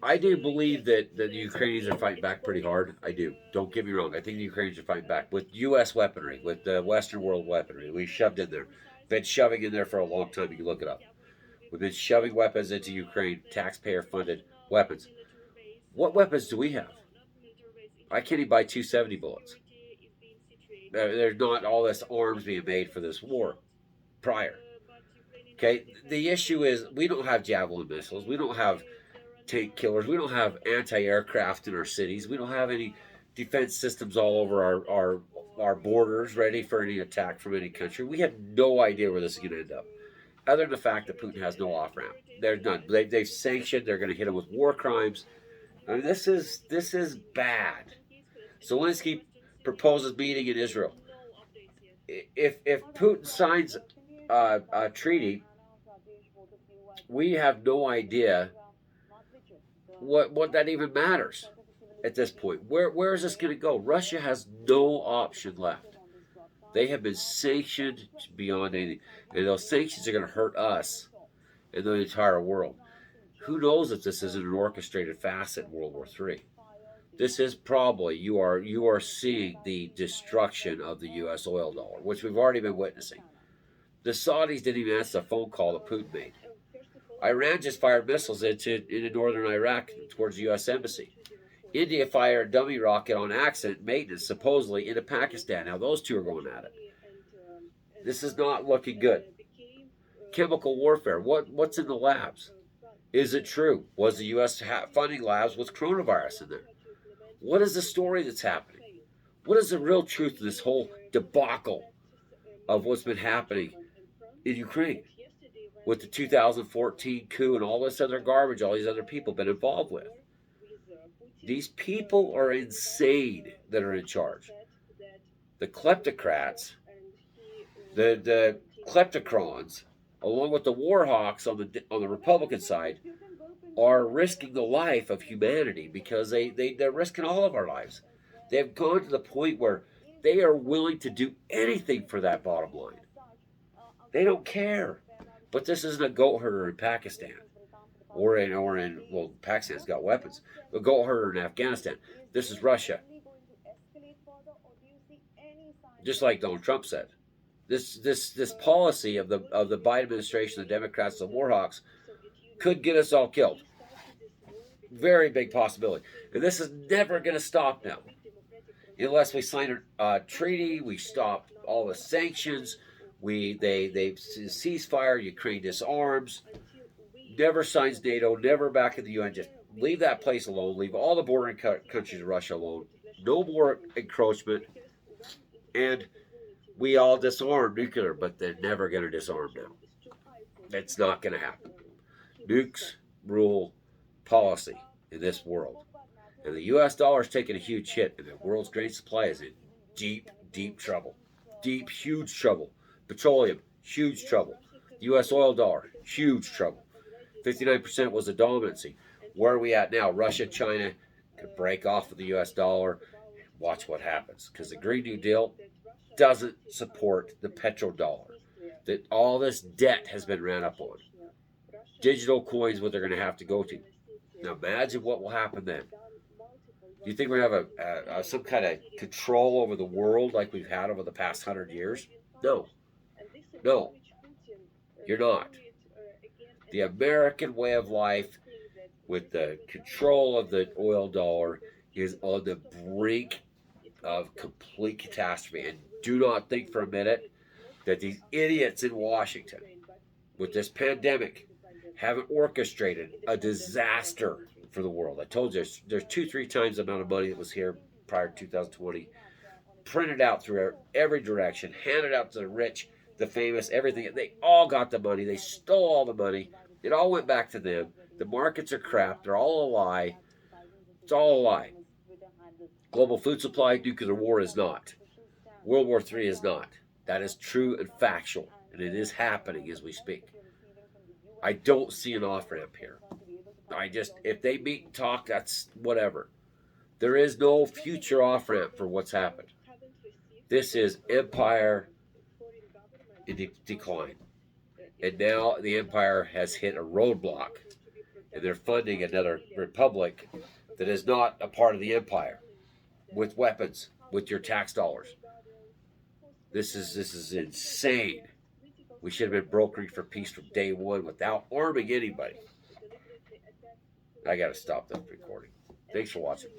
I do believe that the Ukrainians are fighting back pretty hard. I do. Don't get me wrong. I think the Ukrainians are fighting back with U.S. weaponry, with the Western world weaponry. We shoved in there. Been shoving in there for a long time. You can look it up. We've been shoving weapons into Ukraine, taxpayer funded weapons. What weapons do we have? I can't even buy 270 bullets. There's not all this arms being made for this war prior. Okay, the issue is we don't have javelin missiles. We don't have tank killers. We don't have anti-aircraft in our cities. We don't have any defense systems all over our borders ready for any attack from any country. We have no idea where this is going to end up, other than the fact that Putin has no off ramp. There's none. They've sanctioned. They're going to hit him with war crimes. I mean, this is bad. Zelensky proposes meeting in Israel. If Putin signs a treaty, we have no idea what that even matters at this point. Where is this going to go? Russia has no option left. They have been sanctioned beyond anything, and those sanctions are going to hurt us and the entire world. Who knows if this isn't an orchestrated facet in World War III? This is probably you are seeing the destruction of the U.S. oil dollar, which we've already been witnessing. The Saudis didn't even answer the phone call that Putin made. Iran just fired missiles into northern Iraq towards the U.S. Embassy. India fired a dummy rocket on accident maintenance, supposedly into Pakistan. Now those two are going at it. This is not looking good. Chemical warfare. What's in the labs? Is it true? Was the U.S. funding labs with coronavirus in there? What is the story that's happening? What is the real truth of this whole debacle of what's been happening in Ukraine with the 2014 coup and all this other garbage all these other people have been involved with? These people are insane that are in charge. The kleptocrats, the kleptocrons, along with the war hawks on the Republican side, are risking the life of humanity because they're risking all of our lives. They've gone to the point where they are willing to do anything for that bottom line. They don't care. But this isn't a goat herder in Pakistan. Well, Pakistan's got weapons. A goat herder in Afghanistan. This is Russia. Just like Donald Trump said. This policy of the Biden administration, the Democrats, the Warhawks, could get us all killed. Very big possibility. And this is never going to stop now. Unless we sign a treaty, we stop all the sanctions, they ceasefire, Ukraine disarms, never signs NATO, never back in the UN, just leave that place alone, leave all the bordering countries of Russia alone, no more encroachment, and we all disarm nuclear, but they're never going to disarm now. It's not going to happen. Nukes rule policy in this world. And the U.S. dollar is taking a huge hit, and the world's grain supply is in deep, deep trouble. Deep, huge trouble. Petroleum, huge trouble. The U.S. oil dollar, huge trouble. 59% was the dominancy. Where are we at now? Russia, China could break off with the U.S. dollar. Watch what happens. Because the Green New Deal doesn't support the petrodollar. That all this debt has been ran up on. Digital coins, what they're going to have to go to. Now imagine what will happen then. Do you think we're going to have some kind of control over the world like we've had over the past 100 years? No. No. You're not. The American way of life with the control of the oil dollar is on the brink of complete catastrophe. And do not think for a minute that these idiots in Washington with this pandemic haven't orchestrated a disaster for the world. I told you there's 2-3 times the amount of money that was here prior to 2020, printed out through every direction, handed out to the rich, the famous, everything. They all got the money. They stole all the money. It all went back to them. The markets are crap. They're all a lie. It's all a lie. Global food supply, nuclear war is not. World War III is not. That is true and factual, and it is happening as we speak. I don't see an off-ramp here. If they meet and talk, that's whatever. There is no future off-ramp for what's happened. This is empire in decline. And now the empire has hit a roadblock. and they're funding another republic that is not a part of the empire with weapons, with your tax dollars. This is insane. We should have been brokering for peace from day one without arming anybody. I got to stop that recording. Thanks for watching.